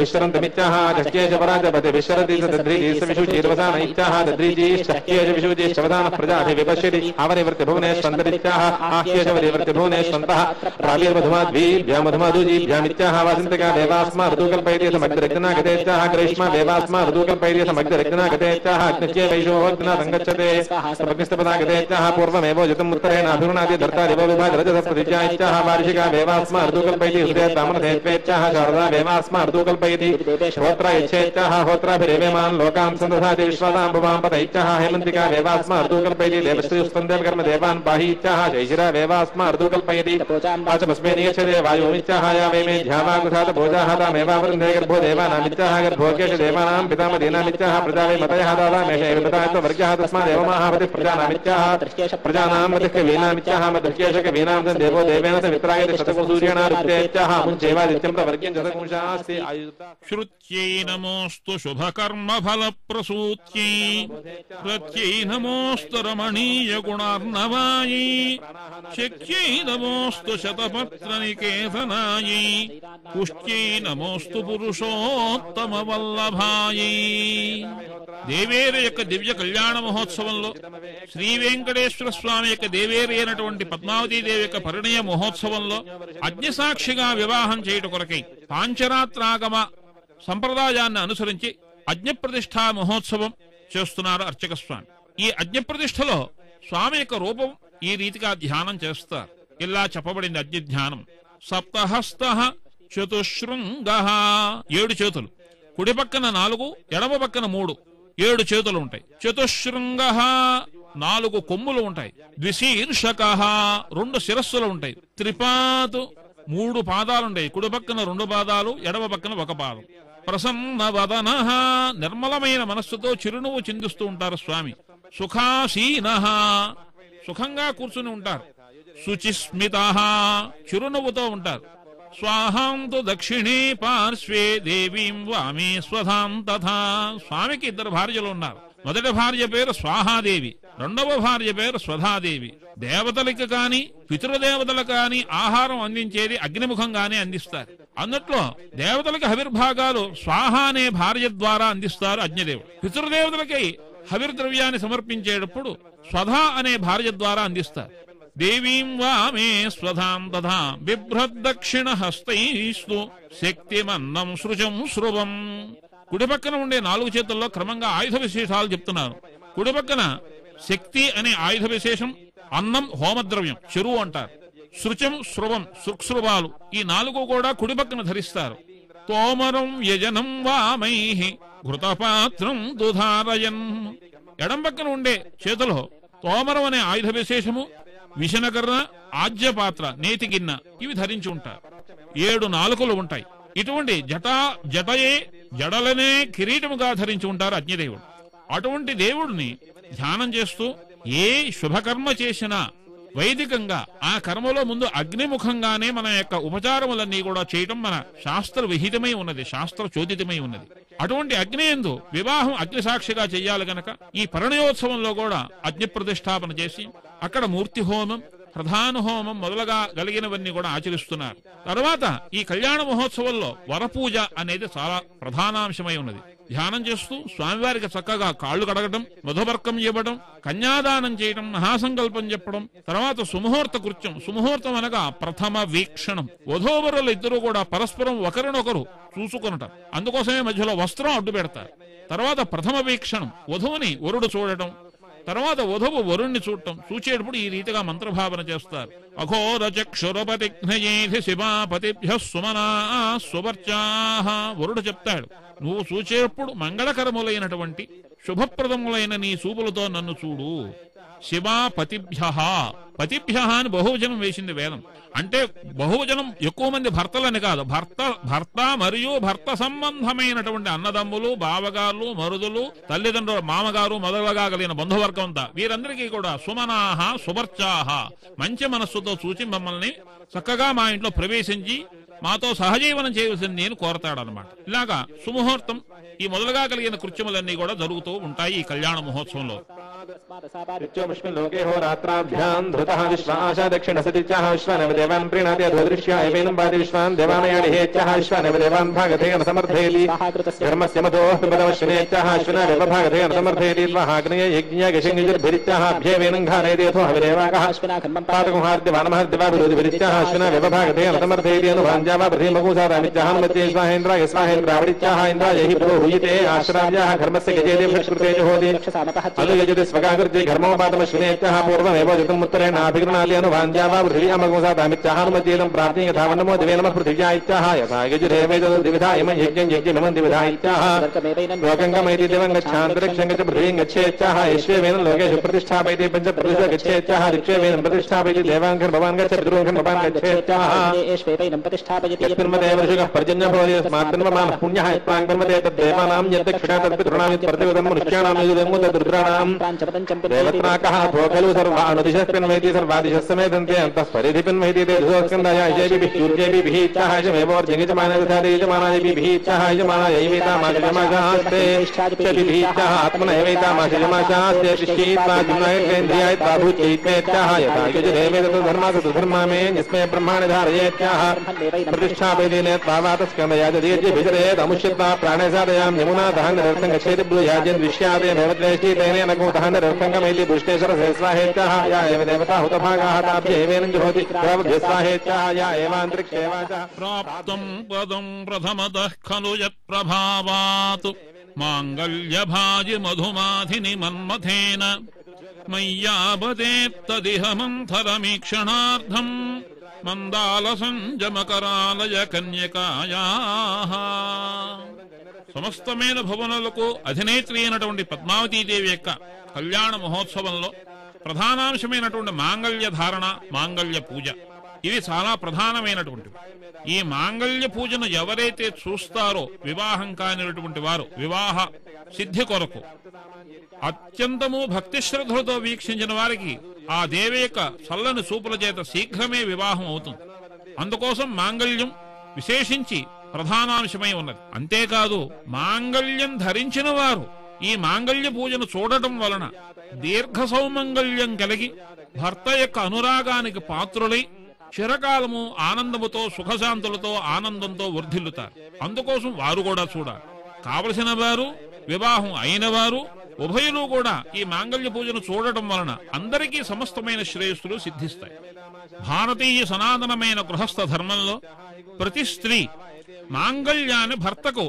विश्वरन्तमित्याह जह्येष पराजपते विश्वरति तद्रीजीश्च विशुचिर्वसान इत्याह तद्रीजीश्चह्येष विशुचिश्चवदानः प्रजाभिविपश्यति आवनिवृत्ति भुवनेष्वन्तरित्याह आह्येष वरिवृत्ति भुवनेष्वन्तः प्रावीर्मधुमाद्वीभ्यां मधुमादूजीभ्यामित्याह वासन्तिका देवास्मा ऋतुकल्पयति समग्ररक्तना गतेत्याह ग्रीष्मा देवास्मा ऋतुकल्पयति समग्ररक्तना गतेत्याह अग्निश्चे वैशोऽग्ना सङ्गच्छते समग्निस्तपदा गतेत्याह पूर्वमेवोजितम् उत्तरेण अभिरुणादि धर्ता दिवो विभाग रजतः प्रतिज्ञा इत्याह वार्षिका देवास्मा ऋतुकल्पयति हृदये ताम्रधेत्वेत्याह शारदा देवास्मा ऋतुकल्पयति होत्रा यच्छेत्याह होत्राभिरेवेमान् लोकान् सन्दधाति विश्वासां भुवां पद इत्याह हेमन्तिका देवास्मा ऋतुकल्पयति देवश्रीस्पन्दे कर्म देवान् पाहि इत्याह शैशिरा देवास्मा ऋतुकल्पयति वाचमस्मै नियच्छते वायुमित्याह यावेमे ध्यावाकुधात भोजाः तामेवावृन्धे गर्भो देवानामित्याह गर्भोकेश देवानां पितामदीनामित्याह प्रजा वै मतयः दादामेष एव पितात्ववर्गः तस्मादेवमाहापतिः प्रजानामित्याह प्रजानां मतिः कवीनामित्याह मतिर्केश कवीनां देवो देवेन स मित्रायति शतको सूर्येणादित्येत्याह मुञ्चैवादित्यं प्रवर्ग्यं शतकोशास्ति श्रुत्यै नमोऽस्तु शुभकर्मफलप्रसूत्यै प्रत्यै नमोऽस्तु रमणीयगुणार्णवायै शक्यै नमोऽस्तु शतपत्रनिकेतनायै पुष्ट्यै नमोऽस्तु పురుషోత్తమవల్లభాయై. దేవేరు యొక్క దివ్య కళ్యాణ మహోత్సవంలో శ్రీ వెంకటేశ్వర స్వామి యొక్క దేవేరు అయినటువంటి పద్మావతీదేవి యొక్క పరిణయ మహోత్సవంలో అగ్నిసాక్షిగా వివాహం చేయుట కొరకై పాంచరాత్రాగమ సంప్రదాయాన్ని అనుసరించి అగ్నిప్రతిష్ఠా మహోత్సవం చేస్తున్నారు అర్చక స్వామి. ఈ అగ్నిప్రతిష్ఠలో స్వామి యొక్క రూపం ఈ రీతిగా ధ్యానం చేస్తారు. ఇలా చెప్పబడింది అగ్ని ధ్యానం. సప్తహస్త చతుశృంగ 7 చేతులు, కుడి పక్కన 4, ఎడమ పక్కన 3, 7 చేతులు ఉంటాయి. చతుశృంగ 4 కొమ్ములు ఉంటాయి. ద్విశీర్షక 2 శిరస్సులు ఉంటాయి. త్రిపాత్ 3 పాదాలుంటాయి. కుడి పక్కన 2 పాదాలు, ఎడమ పక్కన 1 పాదం. ప్రసన్న వదన నిర్మలమైన మనస్సుతో చిరునవ్వు చిందిస్తూ ఉంటారు స్వామి. సుఖాసీన సుఖంగా కూర్చుని ఉంటారు. శుచిస్మిత చిరునవ్వుతో ఉంటారు. స్వాహాంతు దక్షిణే పార్శ్వే దేవీం వామే స్వధాం తథా. స్వామికి 2 భార్యలు ఉన్నారు. మొదటి భార్య పేరు స్వాహాదేవి, రెండవ భార్య పేరు స్వధాదేవి. దేవతలకు కాని పితృదేవతలకు కాని ఆహారం అందించేది అగ్నిముఖంగానే అందిస్తారు. అన్నట్లో దేవతలకు హవిర్భాగాలు స్వాహ అనే భార్య ద్వారా అందిస్తారు అగ్నిదేవుడు. పితృదేవతలకి హవిర్ద్రవ్యాన్ని సమర్పించేటప్పుడు స్వధా అనే భార్య ద్వారా అందిస్తారు. దేవీం వామే స్వధాం తథా బిభ్రద్దక్షిణ హస్తైస్తు శక్తిమన్నం సృజం స్రువం. కుడి పక్కన ఉండే 4 చేతుల్లో క్రమంగా ఆయుధ విశేషాలు చెప్తున్నారు. కుడి పక్కన శక్తి అనే ఆయుధ విశేషం, అన్నం హోమద్రవ్యం చెరువు అంటారు, శృచం స్రువం శృక్స్రువాలు ఈ 4 కూడా కుడి పక్కన ధరిస్తారు. తోమరం యజనం వామై ఘృతపాత్రం దుధారయన్. ఎడం పక్కన ఉండే చేతిలో తోమరం అనే ఆయుధ విశేషము, విషనకర్ర, ఆజ్యపాత్ర, నేతి గిన్నె ఇవి ధరించి ఉంటారు. 7 నాలుకలు ఉంటాయి. ఇటువంటి జటయే జడలనే కిరీటముగా ధరించి ఉంటారు అగ్నిదేవుడు. అటువంటి దేవుడిని ధ్యానం చేస్తూ ఏ శుభకర్మ చేసినా వైదికంగా ఆ కర్మలో ముందు అగ్నిముఖంగానే మన యొక్క ఉపచారములన్నీ కూడా చేయటం మన శాస్త్ర విహితమై ఉన్నది, శాస్త్ర చోదితమై ఉన్నది. అటువంటి అగ్ని యందు వివాహం అగ్ని సాక్షిగా చెయ్యాలి గనక ఈ పరిణయోత్సవంలో కూడా అగ్ని ప్రతిష్టాపన చేసి అక్కడ మూర్తి హోమం, ప్రధాన హోమం మొదలుగా కలిగినవన్నీ కూడా ఆచరిస్తున్నారు. తర్వాత ఈ కళ్యాణ మహోత్సవంలో వరపూజ అనేది చాలా ప్రధానాంశమై ఉన్నది. ధ్యానం చేస్తూ స్వామివారికి చక్కగా కాళ్లు కడగడం, మధుపర్కం ఇవ్వడం, కన్యాదానం చేయడం, మహాసంకల్పం చెప్పడం, తర్వాత సుముహూర్త కృత్యం. సుముహూర్తం అనగా ప్రథమ వీక్షణం. వధూవరులు ఇద్దరు కూడా పరస్పరం ఒకరినొకరు చూసుకొనటం, అందుకోసమే మధ్యలో వస్త్రం అడ్డు పెడతారు. తర్వాత ప్రథమ వీక్షణం, వధువుని వరుడు చూడటం, తర్వాత వధువు వరుణ్ణి చూడటం. చూచేటప్పుడు ఈ రీతిగా మంత్రభావన చేస్తారు. అఘోర చక్షురపతిఘ్నయేధి శివాపతిభ్య సుమనా సువర్చాః. వరుడు చెప్తాడు, నువ్వు చూచేటప్పుడు మంగళకరములైనటువంటి శుభప్రదములైన నీ చూపులతో నన్ను చూడు. శివాపతిభ్య, పతిభ్య అని బహువచనం వేసింది వేదం. అంటే బహువచనం ఎక్కువ మంది భర్తలని కాదు, భర్త మరియు భర్త సంబంధమైనటువంటి అన్నదమ్ములు, బావగారులు, మరుదులు, తల్లిదండ్రులు, మామగారు మొదలుగా కలిగిన బంధువర్గం అంతా వీరందరికీ కూడా సుమనాహ సువర్చాహ, మంచి మనస్సుతో చూచి మమ్మల్ని చక్కగా మా ఇంట్లో ప్రవేశించి మాతో సహజీవనం చేయవలసింది నేను కోరతాడనమాట. ఇలాగా సుముహూర్తం ఈ మొదలుగా కలిగిన కృత్యములన్నీ కూడా జరుగుతూ ఉంటాయి ఈ కళ్యాణ మహోత్సవంలో. లోకే హోరాత్రాభ్యాం ధృతః విశ్వాశా దక్షిణ సతిత్యాః విశ్వానవ దేవాన్ ప్రీణాతి అధ్వదృశ్య ఏవేనం పాది విశ్వాన్ దేవానయాని హేత్యాః విశ్వానవ దేవాన్ భాగధేన సమర్థేతి ధర్మస్య మతో పదవశ్వనేత్యాః విశ్వనావ భాగధేన సమర్థేతి త్వహాగ్నయ యజ్ఞ గశంగిర్భిరిత్యాః అభ్యేవేనం ఘానయతి అథో హవిదేవాగః పాతకం హార్దివానమహర్దివాభిరోధి భిరిత్యాః విశ్వనావ భాగధేన సమర్థేతి అనుభాంజావ ప్రతిమగూసారామిత్యాః మత్యే స్వాహేంద్రాయ స్వాహేంద్రావడిత్యాః ఇంద్రాయ హి పురోహూయతే ఆశ్రావ్యాః ఘర్మస్య గజేదే భృష్కృతే హోదే అనుయజతే స్వగాకృతే ఘర్మోపాదమశ్వినేత్యాః పూర్వమేవ జితముత్తరేణ అభిగృణాలి అనుభాంజావ పృథివీ అమగూసారామిత్యాః అనుమత్యేదం ప్రాప్తి యథా వన్నమో దివే నమః పృథివ్యా ఇత్యాః యథా యజురేవేద దివిధా ఇమం యజ్ఞం యజ్ఞమిమం దివిధా ఇత్యాః లోకంగమైతి దివం గచ్ఛాంతరిక్షం గచ్చ పృథివీం గచ్ఛేత్యాః యశ్వేవేన లోకేషు ప్రతిష్ఠాపయతి పంచ ప్రతిష్ఠ గచ్ఛేత్యాః దిక్షేవేన ప్రతిష్ఠాపయతి దేవాంగం భవాన్ గచ్చ పితృంగం భవాన్ గచ్ఛేత్యాః యత్పిర్మదేవశుగః పర్జన్య భవతి తస్మాద్బ్రహ్మమానః పుణ్యః యత్ప్రాంగ్బ్రహ్మదే తద్దేవానాం యద్దక్షిణా తత్పితॄణాం యత్ప్రతిపదం మనుష్యాణాం యదుదెంగు తద్రుద్రాణాం దేవత్రాకః భోగలు సర్వానుదిశస్పిన్వైతి సర్వాదిశः సమేతంతే అంతః పరిధిపిన్వైతి తే ధృతస్కందాయ యజేభిః యూర్జేభిః ఇత్యాః యజమేవోర్జంగిజమానాయ బిభిః ఇత్యాః యజమానాయ యైవేతామాజమాజాస్తే చతిభిః ఇత్యాః ఆత్మనైవేతామాజమాజాస్తే శిష్యైత్వా జుమ్నాయేంద్రియాయత్వా భూత్యైత్వేత్యాః యథా యజదేవేద ధర్మాస ధర్మామే నిస్మే బ్రహ్మాణి ధారయేత్యాః प्रतिष्ठापयति तावातस्कन्दयाजदीर्घभिचरेदमुष्यत्वा प्राणेसादयां यमुना दहनरर्थं गच्छेति ब्रूयाजन् विश्याते नैवद्वेष्टि तेनेन को दहनरर्थङ्गमैति दुष्टेश्वरसेस्वाहेत्याः या एव देवता हुतभागाः ताभ्येवेन जुहोति स्वाहेत्याः या एवान्तरिक्षेवाच प्राप्तं पदं प्रथमतः खलु यत्प्रभावात् माङ्गल्यभाजि मधुमाधिनि मन्मथेन मय्यापतेत्तदिह मन्थरमीक्षणार्थम् మందాలసంజమకరాలయ కన్యకాయాః. సమస్తమైన భువనులకు అధినేత్రి అయినటువంటి పద్మావతీదేవి యొక్క కళ్యాణ మహోత్సవంలో ప్రధానాంశమైనటువంటి మాంగళ్య ధారణ, మాంగళ్య పూజ ఇవి చాలా ప్రధానమైనటువంటివి. ఈ మాంగళ్య పూజను ఎవరైతే చూస్తారో వివాహం కానిటువంటి వారు వివాహ సిద్ధి కొరకు అత్యంతము భక్తి శ్రద్ధలతో వీక్షించిన వారికి ఆ దేవి యొక్క చల్లని చూపుల చేత శీఘ్రమే వివాహం అవుతుంది. అందుకోసం మాంగళ్యం విశేషించి ప్రధానాంశమై ఉన్నది. అంతేకాదు మాంగళ్యం ధరించిన వారు ఈ మాంగళ్య పూజను చూడటం వలన దీర్ఘ సౌమంగళ్యం కలిగి భర్త యొక్క అనురాగానికి పాత్రులై చిరకాలము ఆనందముతో సుఖశాంతులతో ఆనందంతో వర్ధిల్లుతారు. అందుకోసం వారు కూడా చూడాలి. కావలసిన వారు, వివాహం అయిన వారు ఉభయులు కూడా ఈ మాంగళ్య పూజను చూడటం వలన అందరికీ సమస్తమైన శ్రేయస్సులు సిద్ధిస్తాయి. భారతీయ సనాతనమైన గృహస్థ ధర్మంలో ప్రతి స్త్రీ మాంగళ్యాన్ని భర్తకు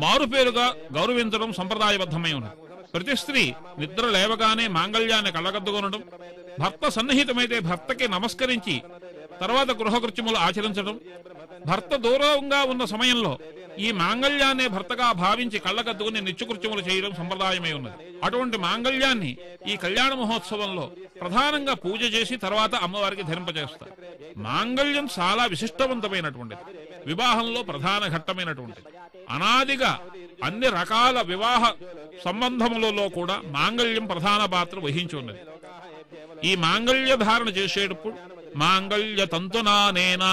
మారుపేరుగా గౌరవించడం సంప్రదాయబద్ధమై ఉన్నది. ప్రతి స్త్రీ నిద్ర లేవగానే మాంగళ్యాన్ని కళ్ళగద్దుకొనడం, భర్త సన్నిహితమైతే భర్తకి నమస్కరించి తర్వాత గృహకృత్యములు ఆచరించడం, భర్త దూరంగా ఉన్న సమయంలో ఈ మాంగళ్యాన్ని భర్తగా భావించి కళ్ళకద్దుకుని నిత్యకృత్యములు చేయడం సంప్రదాయమై ఉన్నది. అటువంటి మాంగళ్యాన్ని ఈ కళ్యాణ మహోత్సవంలో ప్రధానంగా పూజ చేసి తర్వాత అమ్మవారికి ధరింపజేస్తారు. మాంగళ్యం చాలా విశిష్టవంతమైనటువంటిది, వివాహంలో ప్రధాన ఘట్టమైనటువంటిది. అనాదిగా అన్ని రకాల వివాహ సంబంధములలో కూడా మాంగళ్యం ప్రధాన పాత్ర వహించి ఉన్నది. ఈ మాంగళ్య ధారణ చేసేటప్పుడు మాంగళ్య తంతునానేన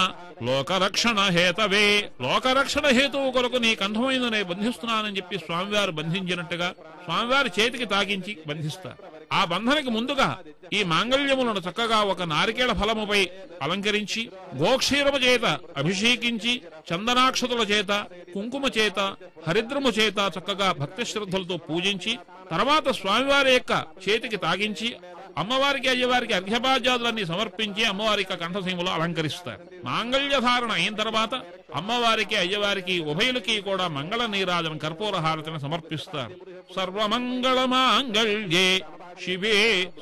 లోకరక్షణ హేతవే, లోకరక్షణ హేతువు కొరకు నీ కంఠమైన నేను బంధిస్తున్నానని చెప్పి స్వామివారు బంధించినట్టుగా స్వామివారి చేతికి తాకించి బంధిస్తారు. ఆ బంధనకి ముందుగా ఈ మాంగళ్యములను చక్కగా ఒక నారికేళ ఫలముపై అలంకరించి గోక్షీరము చేత అభిషేకించి చందనాక్షతుల చేత కుంకుమ చేత హరిద్రము చేత చక్కగా భక్తి శ్రద్ధలతో పూజించి తర్వాత స్వామివారి యొక్క చేతికి తాగించి అమ్మవారికి అయ్యవారికి అర్ఘ్యపాద్యాదులన్నీ సమర్పించి అమ్మవారికి కంఠసీమలో అలంకరిస్తారు. మాంగళ్య ధారణ అయిన తర్వాత అమ్మవారికి అయ్యవారికి ఉభయులకి కూడా మంగళ నీరాజన కర్పూర హారతిని సమర్పిస్తారు. సర్వమంగళ మాంగళ్యే శివే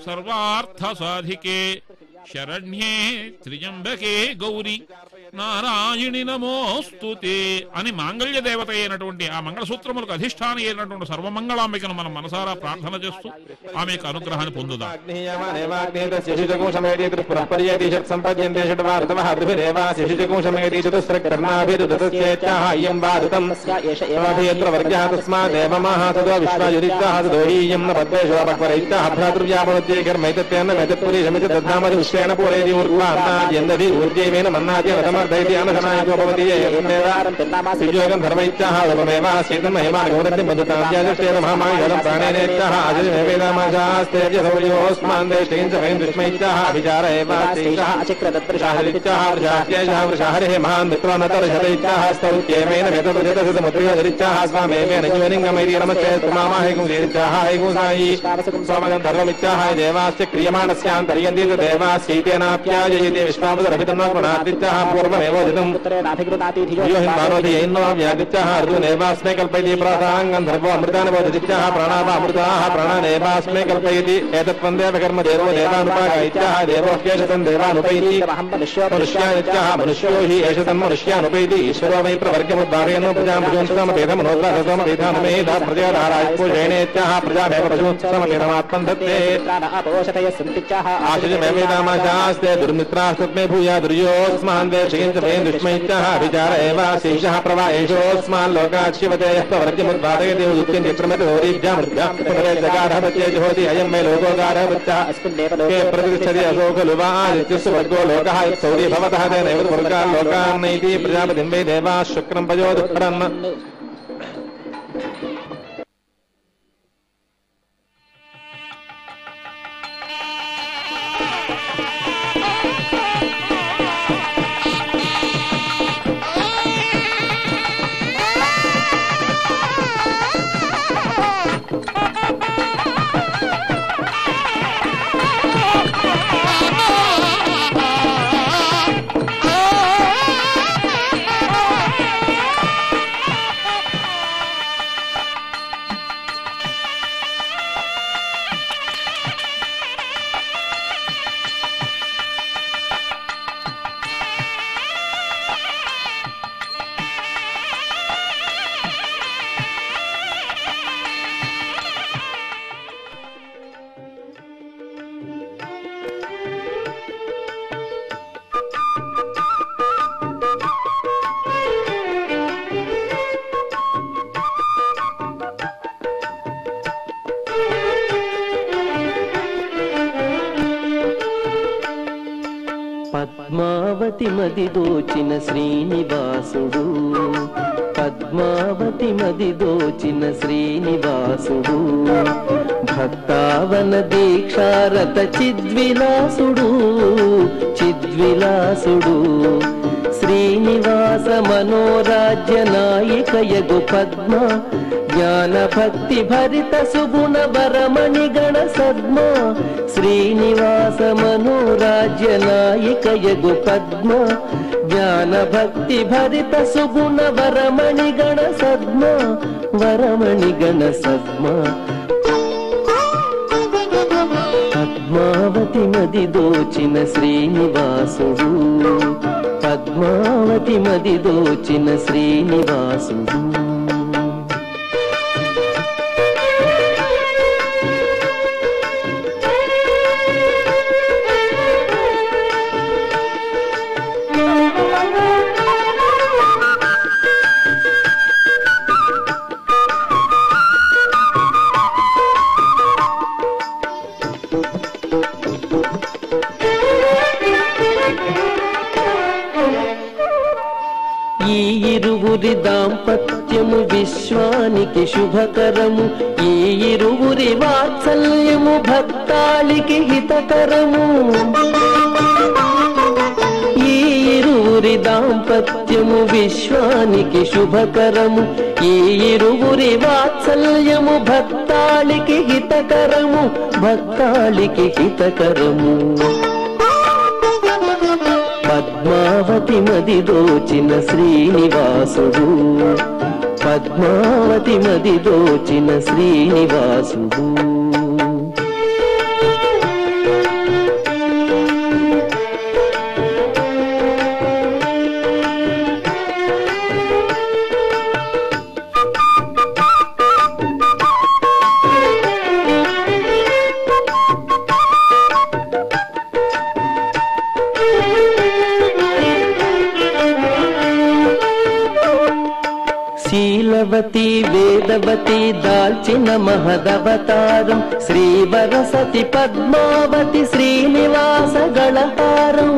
సర్వార్థ సాధికే శరణ్యే త్రిజంబకే గౌరీ నారాయణి నమోస్తుతే అని మాంగళ్య దేవత అయినటువంటి ఆ మంగళసూత్రములకు అధిష్టానం అయినటువంటి సర్వమంగళాంబికను మనం మనసారా ప్రార్థన చేస్తూ ఆమె యొక్క అనుగ్రహాన్ని పొందుదాం. पूर्वमेवोदितुमेवास्मै कल्पयति प्रासाङ्गं धर्मो अमृतान् बोधित्याः प्राणावामृताः प्राणानेवास्मै कल्पयति एतत्वन्देव कर्म देवो देवानुपागायित्याः देवोह्येषतं देवानुपैति मनुष्यानित्याः मनुष्यो हि एषतं मनुष्यानुपैति ईश्वरो वै प्रवर्गमुद्धारयन् प्रजां पशूंसमवेधमनोद्रासमवेधानुमेधा प्रजाधारायित्याः प्रजामेव पशूंसमवेधमात्मन् दत्ते आशिषमेवेदामाशास्ते दुर्मित्रास्तत्मे भूया दुर्योऽस्मान् देशयञ्च वयं दुष्मैत्याः विचार एव शेषः प्रवाहेशोऽस्मान् लोकात् शिवते यः प्रवर्ग्यमुद्वादयति उच्यन्ते प्रमृतोरीभ्यामृत्याः जहोति अयं मे लोकोगारः वृत्तः के प्रतिष्ठति अशोकलुवा आदित्यस्य वर्गो लोकः सौरी भवतः तेनैव वर्गान् लोकान्नैति प्रजापतिं वै देवाः शुक्रं पयोदुःखरन् పద్మావతి మది దోచిన శ్రీనివాసుడు పద్మావతి మది దోచిన శ్రీనివాసుడు భక్తావన దీక్షారత చిద్విలాసుడు చిద్విలాసుడు శ్రీనివాస మనోరాజ్య నాయికయగు పద్మ జ్ఞాన భక్తి భరిత సుగుణ వరమణి గణ సద్మ శ్రీనివాస మనోరాజ్య నాయికయగు పద్మ జ్ఞాన భక్తి భరిత సుగుణ వరమణి గణ సద్మ వరమణి గణ సద్మ పద్మావతి మది దోచిన శ్రీనివాసుడు పద్మావతి మది దోచిన శ్రీనివాసుడు దాంపత్యము విశ్వాని విశ్వానికి శుభకరము ఈ ఇరువురి వాత్సల్యము భక్తాళికి హితకరము ఈ ఇరువురి దాంపత్యము విశ్వానికి శుభకరము ఈ ఇరువురి వాత్సల్యము భక్తాళికి హితకరము భక్తాళికి హితకరము పద్మావతి మది దోచిన శ్రీనివాసుడు పద్మావతి మది దోచిన శ్రీనివాసుడు శీలవతి వేదవతి దాల్చిన మహదవతారం శ్రీవరసతి పద్మావతి శ్రీనివాస గళహారం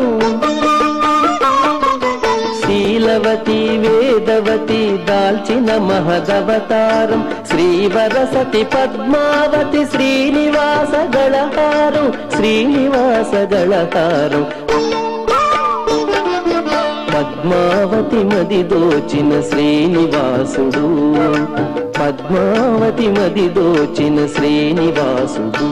శీలవతి వేదవతి దాల్చిన మహదవతారం శ్రీవరసతి పద్మావతి శ్రీనివాస గళహారం శ్రీనివాస గళహారం పద్మావతి మది దోచిన శ్రీనివాసుడు పద్మావతి మది దోచిన శ్రీనివాసుడు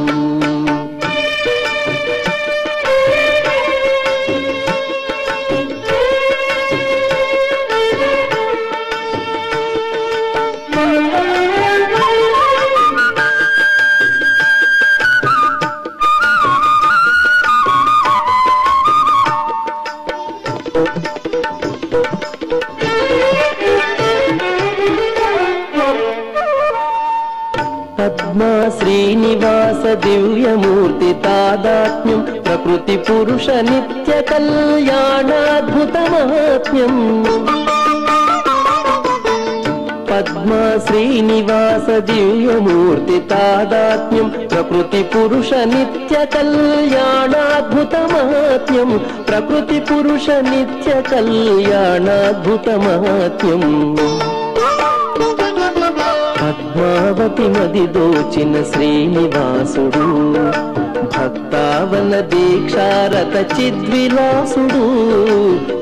పద్మా శ్రీనివాస దివ్యమూర్తి తాదాత్మ్యం ప్రకృతి పురుష నిత్య కళ్యాణాద్భుత మహాత్మ్యం పద్మా శ్రీనివాస దివ్యమూర్తి తాదాత్మ్యం ప్రకృతి పురుష నిత్య కళ్యాణాద్భుత మహాత్మ్యం ప్రకృతి పురుష నిత్య కళ్యాణాద్భుత మహాత్మ్యం పద్మావతి మది దోచిన శ్రీనివాసుడు భక్తావన దీక్షారత చిద్విలాసుడు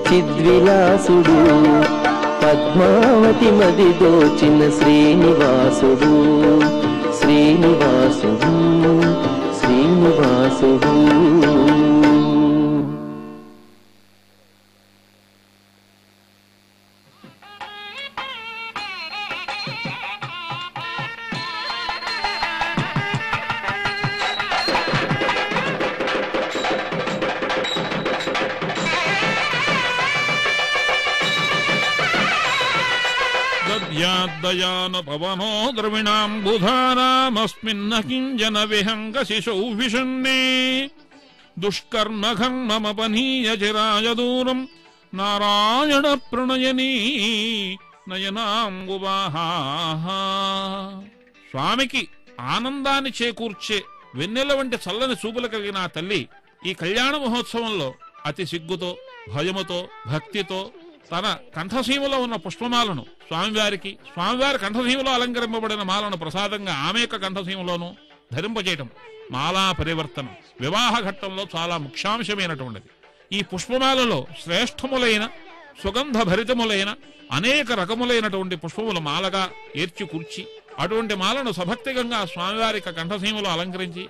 చిద్విలాసుడు పద్మావతి మది దోచిన శ్రీనివాసుడు శ్రీనివాసుడు శ్రీనివాసుడు దయాన పవనో ద్రవిణాంబుధానామస్మిన్న కింజన విహంగ శిశౌ విషన్నే దుష్కర్మఘర్మమపనీయ చిరాయ దూరం నారాయణ ప్రణయనీ నయనాంబువాహా స్వామికి ఆనందాన్ని చేకూర్చే వెన్నెల వంటి చల్లని చూపులు కలిగిన ఆ తల్లి ఈ కళ్యాణ మహోత్సవంలో అతి సిగ్గుతో భయముతో భక్తితో తన కంఠసీమలో ఉన్న పుష్పమాలను స్వామివారి కంఠసీమలో అలంకరింపబడిన మాలను ప్రసాదంగా ఆమె యొక్క కంఠసీమలోనూ ధరింపజేయటం మాలా పరివర్తనం వివాహ ఘట్టంలో చాలా ముఖ్యాంశమైనటువంటిది. ఈ పుష్పమాలలో శ్రేష్టములైన సుగంధ భరితములైన అనేక రకములైనటువంటి పుష్పములు మాలగా ఏర్చి కూర్చి అటువంటి మాలను సభక్తికంగా స్వామివారికి కంఠసీమలో అలంకరించి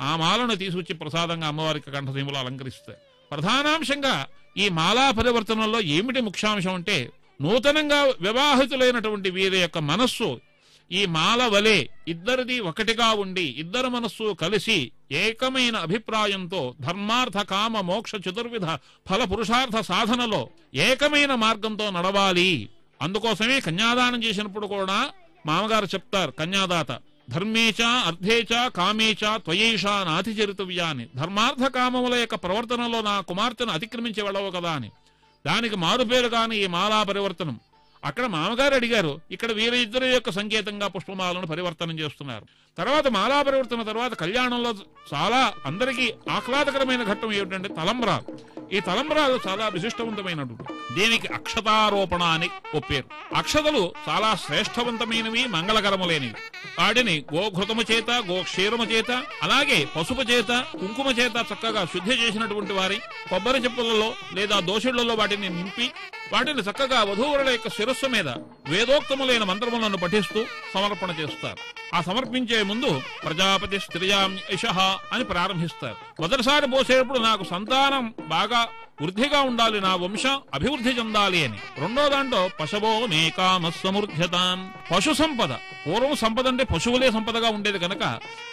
ఆ మాలను తీసుకొచ్చి ప్రసాదంగా అమ్మవారికి కంఠసీమలో అలంకరిస్తాయి. ప్రధానాంశంగా ఈ మాలా పరివర్తనంలో ఏమిటి ముఖ్యాంశం అంటే నూతనంగా వివాహితులైనటువంటి వీరి యొక్క మనస్సు ఈ మాల వలె ఇద్దరిది ఒకటిగా ఉండి ఇద్దరు మనస్సు కలిసి ఏకమైన అభిప్రాయంతో ధర్మార్థ కామ మోక్ష చతుర్విధ ఫల పురుషార్థ సాధనలో ఏకమైన మార్గంతో నడవాలి. అందుకోసమే కన్యాదానం చేసినప్పుడు కూడా మామగారు చెప్తారు, కన్యాదాత ధర్మేచ అర్థేచ కామేచ త్వయేషా నాతిచరితవ్యా అని. ధర్మార్థ కామముల యొక్క ప్రవర్తనలో నా కుమార్తెను అతిక్రమించి వెళ్ళవు కదా అని. దానికి మారుపేరు కాని ఈ మాలా పరివర్తనం. అక్కడ మామగారు అడిగారు, ఇక్కడ వీరిద్దరి యొక్క సంకేతంగా పుష్పమాలను పరివర్తనం చేస్తున్నారు. తర్వాత మాలా పరివర్తన తర్వాత కళ్యాణంలో చాలా అందరికీ ఆహ్లాదకరమైన ఘట్టం ఏమిటంటే తలంబ్రాలు. ఈ తలంబ్రాలు చాలా విశిష్టవంతమైనటువంటి దీనికి అక్షతారోపణ అని ఒప్పేరు. అక్షతలు చాలా శ్రేష్టవంతమైనవి, మంగళకరములేనివి. వాటిని గోఘృతము చేత, గోక్షీరము చేత, అలాగే పసుపు చేత, కుంకుమ చేత చక్కగా శుద్ధి చేసినటువంటి వారి కొబ్బరి చెప్పులలో లేదా దోషుళ్లలో వాటిని నింపి వాటిని చక్కగా వధూవరుల యొక్క శిరస్సు మీద వేదోక్తములైన మంత్రములను పఠిస్తూ సమర్పణ చేస్తారు. ఆ సమర్పించే ముందు ప్రజాపతి స్త్రియాం యశః అని ప్రారంభిస్తారు. మొదటిసారి పోసేటప్పుడు నాకు సంతానం బాగా వృద్ధిగా ఉండాలి, నా వంశం అభివృద్ధి చెందాలి అని. రెండో దాంట్లో పశవో మేకామ సమృద్ధ్యతాం, పశు సంపద. పూర్వం సంపద అంటే పశువులే సంపదగా ఉండేది కనుక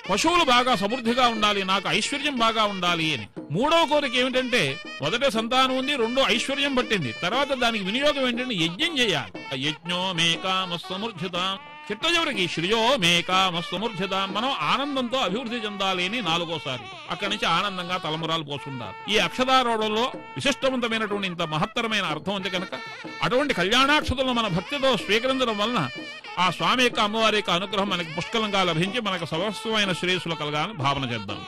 పశువులు బాగా సమృద్ధిగా ఉండాలి, నాకు ఐశ్వర్యం బాగా ఉండాలి అని. మూడవ కోరిక ఏమిటంటే మొదట సంతానం ఉంది, రెండో ఐశ్వర్యం పట్టింది, తర్వాత దానికి వినియోగం ఏంటంటే యజ్ఞం చేయాలి. యజ్ఞో మేకామ సమృద్ధ్యతాం, చిట్ట చివరికి శ్రియో మేకామ సమృద్ధ్యతాం, మనం ఆనందంతో అభివృద్ధి చెందాలి అని నాలుగోసారి. అక్కడి నుంచి ఆనందంగా తలమురాలు పోసుకుంటారు. ఈ అక్షతారోఢంలో విశిష్టవంతమైనటువంటి ఇంత మహత్తరమైన అర్థం ఉంది కనుక అటువంటి కళ్యాణాక్షతలను మన భక్తితో స్వీకరించడం వలన ఆ స్వామి యొక్క అమ్మవారి యొక్క అనుగ్రహం మనకి పుష్కలంగా లభించి మనకు సర్వస్వమైన శ్రేయస్సులు కలగాలని భావన చేద్దాం.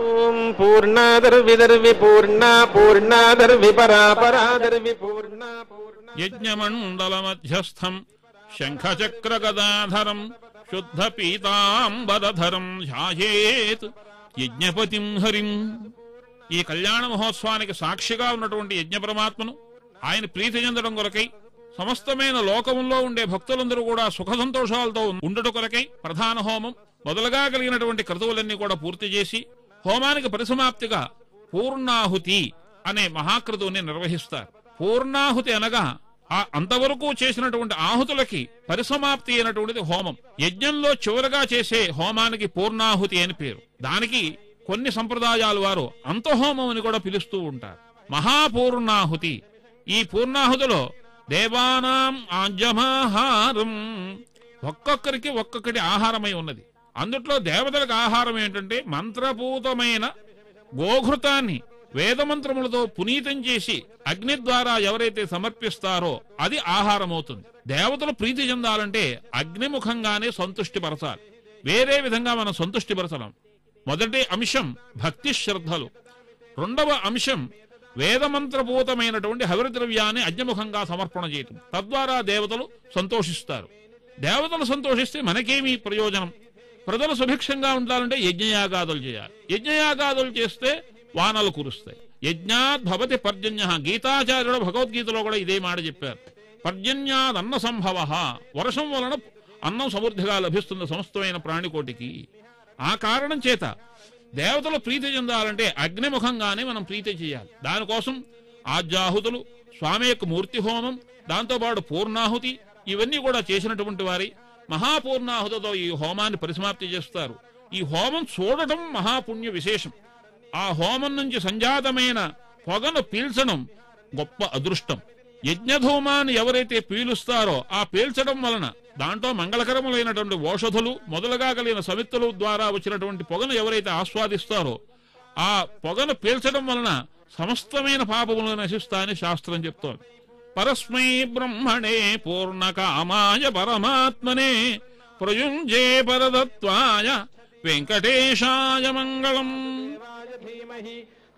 ఓం పూర్ణాదర్విదర్వి పూర్ణ పూర్ణాదర్వి పరాపరాదర్వి పూర్ణ పూర్ణ యజ్ఞమండల మధ్యస్థం శంఖచక్ర గదాధరం శుద్ధ పీతాంబరధరం ధ్యాయేత్ యజ్ఞపతిం హరిం. ఈ కళ్యాణ మహోత్సవానికి సాక్షిగా ఉన్నటువంటి యజ్ఞ పరమాత్మను ఆయన ప్రీతి చెందడం కొరకై సమస్తమైన లోకములో ఉండే భక్తులందరూ కూడా సుఖ సంతోషాలతో ఉండుట కొరకై ప్రధాన హోమం మొదలుగా కలిగినటువంటి క్రతువులన్నీ కూడా పూర్తి చేసి హోమానికి పరిసమాప్తిగా పూర్ణాహుతి అనే మహాక్రతువుని నిర్వహిస్తారు. పూర్ణాహుతి అనగా ఆ అంతవరకు చేసినటువంటి ఆహుతులకి పరిసమాప్తి అయినటువంటిది హోమం. యజ్ఞంలో చివరగా చేసే హోమానికి పూర్ణాహుతి అని పేరు. దానికి కొన్ని సంప్రదాయాలు వారు అంతహోమం అని కూడా పిలుస్తూ ఉంటారు. మహాపూర్ణాహుతి. ఈ పూర్ణాహుతిలో దేవానాం ఆజ్యమాహారం, ఒక్కొక్కరికి ఒక్కొక్కటి ఆహారమై ఉన్నది. అందుట్లో దేవతలకు ఆహారం ఏంటంటే మంత్రపూతమైన గోఘృతాన్ని వేదమంత్రములతో పునీతం చేసి అగ్ని ద్వారా ఎవరైతే సమర్పిస్తారో అది ఆహారమవుతుంది. దేవతలు ప్రీతి చెందాలంటే అగ్నిముఖంగానే సంతుష్టిపరచాలి, వేరే విధంగా మనం సంతుష్టిపరచడం. మొదటి అంశం భక్తి శ్రద్ధలు, రెండవ అంశం వేదమంత్రపూతమైనటువంటి హవిర్ద్రవ్యాన్ని అగ్నిముఖంగా సమర్పణ చేయటం. తద్వారా దేవతలు సంతోషిస్తారు. దేవతలు సంతోషిస్తే మనకేమీ ప్రయోజనం? ప్రజలు సుభిక్షంగా ఉండాలంటే యజ్ఞయాగాదులు చేయాలి. యజ్ఞయాగాదులు చేస్తే వానలు కురుస్తాయి. యజ్ఞాద్ భవతి పర్జన్య. గీతాచార్యుడు భగవద్గీతలో కూడా ఇదే మాట చెప్పారు. పర్జన్యాద్ అన్న సంభవ, వర్షం వలన అన్నం సమృద్ధిగా లభిస్తుంది సమస్తమైన ప్రాణికోటికి. ఆ కారణం చేత దేవతలు ప్రీతి చెందాలంటే అగ్నిముఖంగానే మనం ప్రీతి చేయాలి. దానికోసం ఆజ్యాహుతులు, స్వామి యొక్క మూర్తి హోమం, దాంతోపాటు పూర్ణాహుతి, ఇవన్నీ కూడా చేసినటువంటి వారి మహాపూర్ణాహుతితో ఈ హోమాన్ని పరిసమాప్తి చేస్తారు. ఈ హోమం చూడటం మహాపుణ్య విశేషం. ఆ హోమం నుంచి సంజాతమైన పొగను పీల్చడం గొప్ప అదృష్టం. యజ్ఞధూమాన్ని ఎవరైతే పీలుస్తారో ఆ పీల్చడం వలన దాంట్లో మంగళకరములైనటువంటి ఓషధులు మొదలుగా కలిగిన సమిత్తుల ద్వారా వచ్చినటువంటి పొగను ఎవరైతే ఆస్వాదిస్తారో ఆ పొగను పీల్చడం వలన సమస్తమైన పాపములు నశిస్తాయని శాస్త్రం చెప్తోంది. పరస్మై బ్రహ్మణే పూర్ణకామాయ పరమాత్మనే ప్రయుంజే పరదత్వాయ వెంకటేశాయ మంగళం.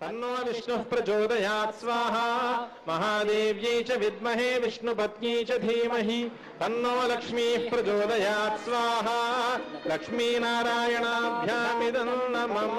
తన్నో విష్ణుః ప్రచోదయాత్ స్వాహా మహాదేవ్యై చ విద్మహే విష్ణుపత్న్యై చ ధీమహి తన్నో లక్ష్మీః ప్రచోదయాత్ స్వాహా లక్ష్మీనారాయణాభ్యామిదం నమః.